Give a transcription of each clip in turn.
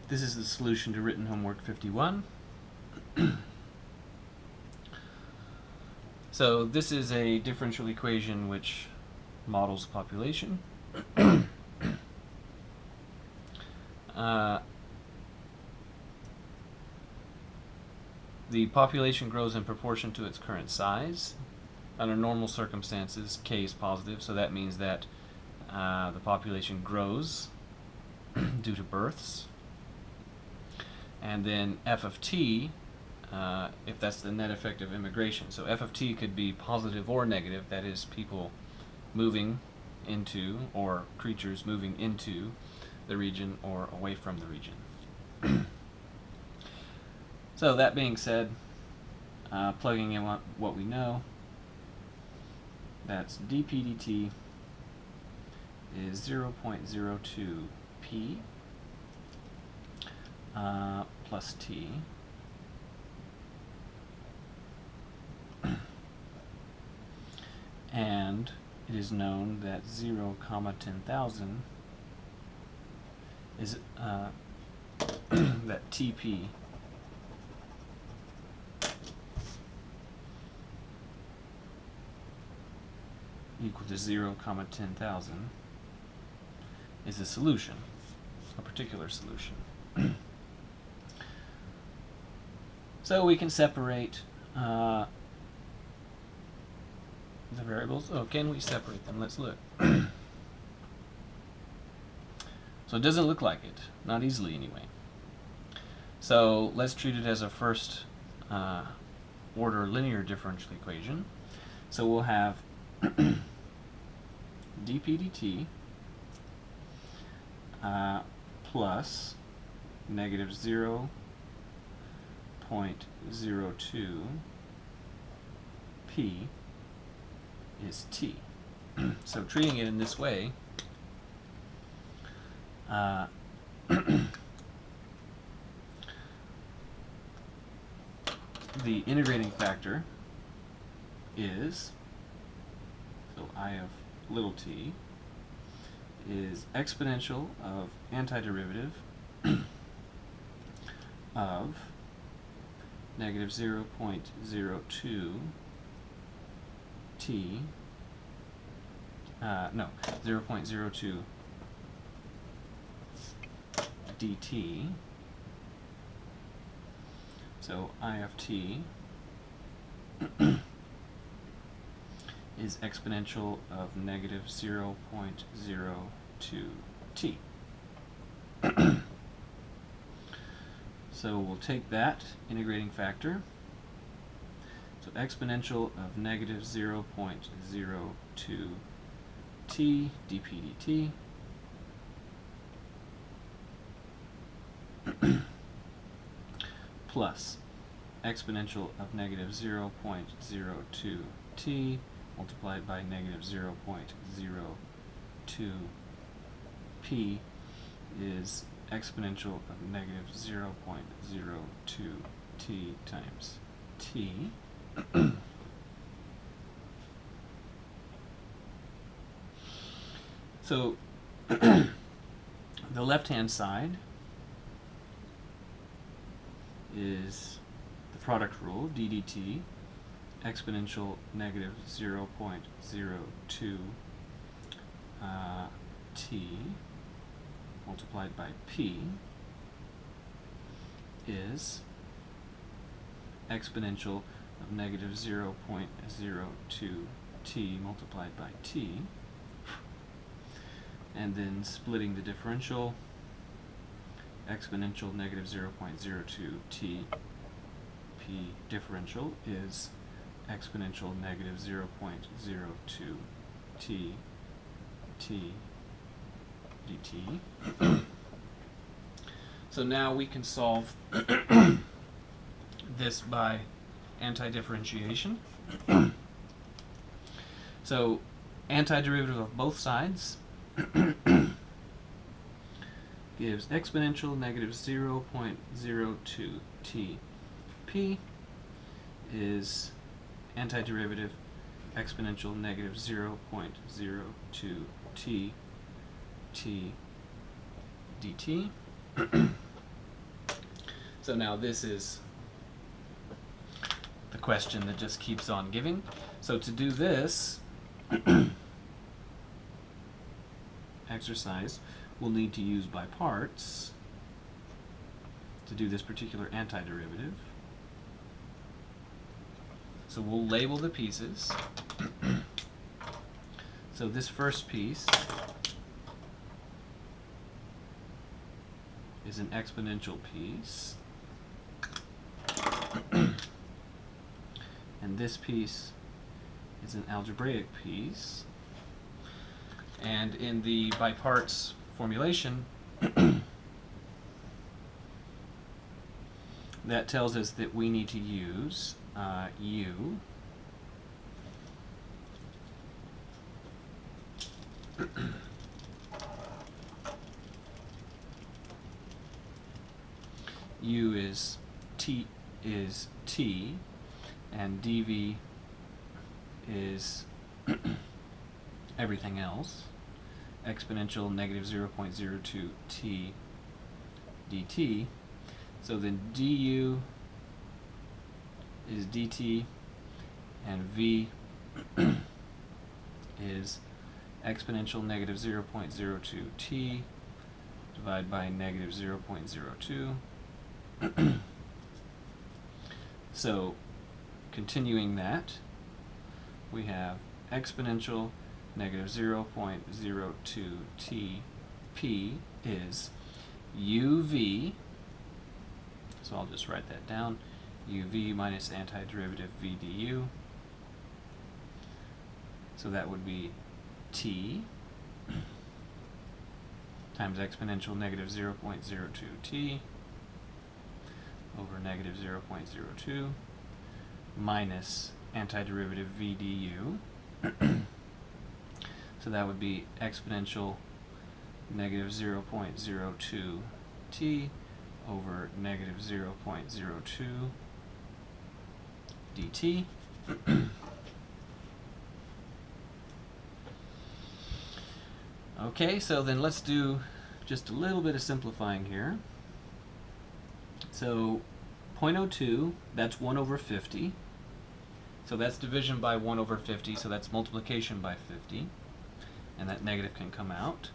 This is the solution to written homework 51. So this is a differential equation which models population. The population grows in proportion to its current size. Under normal circumstances, k is positive, so that means that the population grows due to births. And then f of t, if that's the net effect of immigration. So f of t could be positive or negative, that is, people moving into, or creatures moving into the region or away from the region. So that being said, plugging in what we know, that's dp dt is 0.02 p plus t and it is known that 0, 10,000 is that TP equal to 0, 10,000 is a solution, a particular solution. So we can separate the variables. Oh, can we separate them? Let's look. So it doesn't look like it, not easily anyway. So let's treat it as a first order linear differential equation. So we'll have dp dt plus negative 0.02 p is t. So treating it in this way, the integrating factor is, so I of little t is exponential of antiderivative of negative 0.02 t, 0.02 dt. So I of t is exponential of negative 0.02 t. So we'll take that integrating factor. So exponential of negative 0.02 t dp dt plus exponential of negative 0.02 t multiplied by negative 0.02 p is exponential of negative 0.02 t times t. So the left-hand side is the product rule, d dt, exponential negative 0.02 t multiplied by p is exponential of negative 0.02 t multiplied by t, and then splitting the differential, exponential negative 0.02 t p differential is exponential negative 0.02 t dt. So now we can solve this by anti-differentiation. So antiderivative of both sides gives exponential negative 0.02 t p is antiderivative exponential negative 0.02 t dt. So now this is the question that just keeps on giving. So to do this exercise, we'll need to use by parts to do this particular antiderivative. So we'll label the pieces. So this first piece is an exponential piece. And this piece is an algebraic piece. And in the by parts formulation, that tells us that we need to use U U is T, and dV is everything else. Exponential negative 0.02 t dt. So then du is dt, and v is exponential negative 0.02 t divided by negative 0.02. So continuing that, we have exponential negative 0.02 t p is uv, so I'll just write that down, uv minus antiderivative v du, so that would be t times exponential negative 0.02 t over negative 0.02 minus antiderivative v du. So that would be exponential negative 0.02 t over negative 0.02 dt. Okay, so then let's do just a little bit of simplifying here. So 0.02, that's 1 over 50. So that's division by 1 over 50, so that's multiplication by 50. And that negative can come out.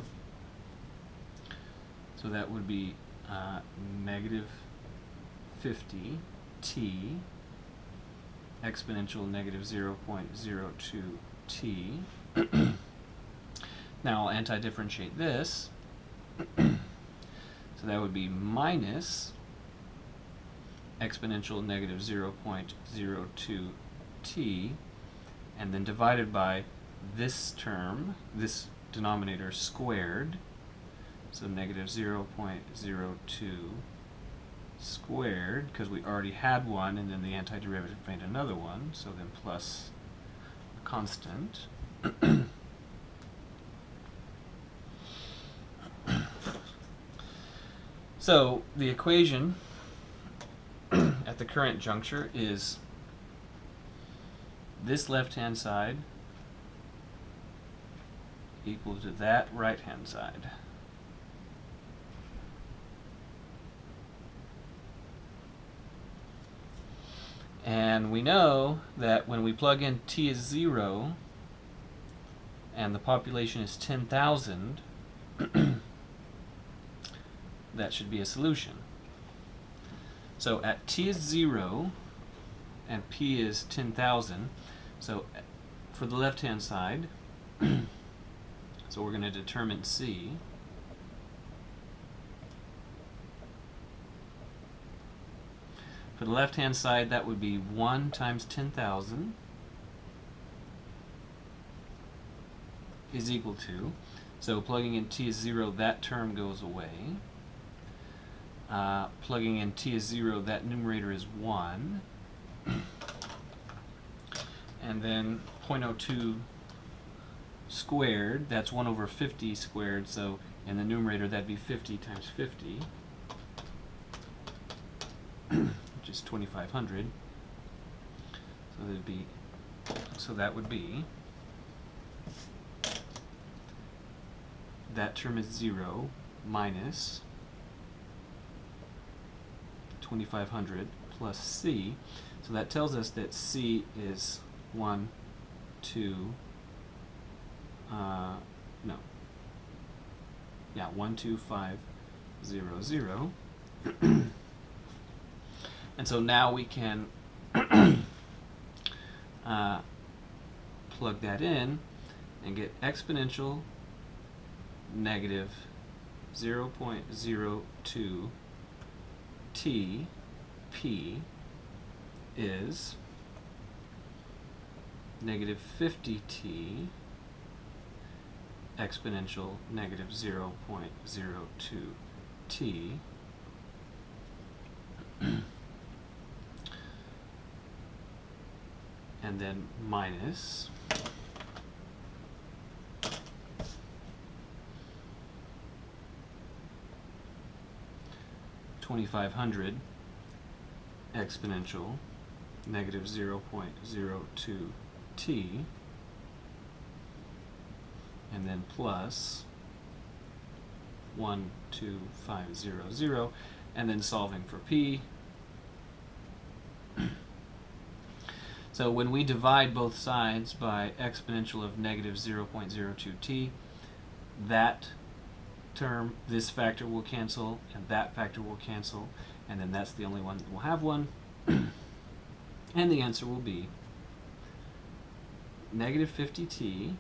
So that would be negative 50 t exponential negative 0.02 t. Now I'll anti-differentiate this. So that would be minus exponential negative 0.02 t, and then divided by this term, this denominator squared, so negative 0.02 squared, because we already had one, and then the antiderivative made another one, so then plus a constant. So the equation at the current juncture is this left-hand side equal to that right-hand side. And we know that when we plug in t is 0 and the population is 10,000, that should be a solution. So at t is 0 and p is 10,000, so for the left-hand side, so we're going to determine c. For the left-hand side, that would be 1 times 10,000 is equal to, so plugging in t is 0, that term goes away. Plugging in t is 0, that numerator is 1. And then 0.02 squared, that's 1 over 50 squared, so in the numerator that'd be 50 times 50, which is 2,500. So that would be, that term is 0 minus 2500 plus c. So that tells us that c is 1, 2, 12500. And so now we can plug that in and get exponential negative 0.02 t p is negative 50t exponential negative 0.02 t and then minus 2500 exponential negative 0.02 t and then plus 12500 and then solving for p. So when we divide both sides by exponential of negative 0.02 t, that term, this factor will cancel, and that factor will cancel, and then that's the only one that will have one. And the answer will be negative 50t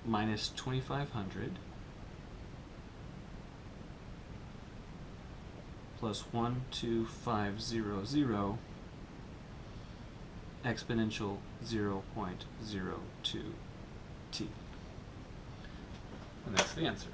minus 2500 plus 12500 exponential 0.02t. And that's the answer.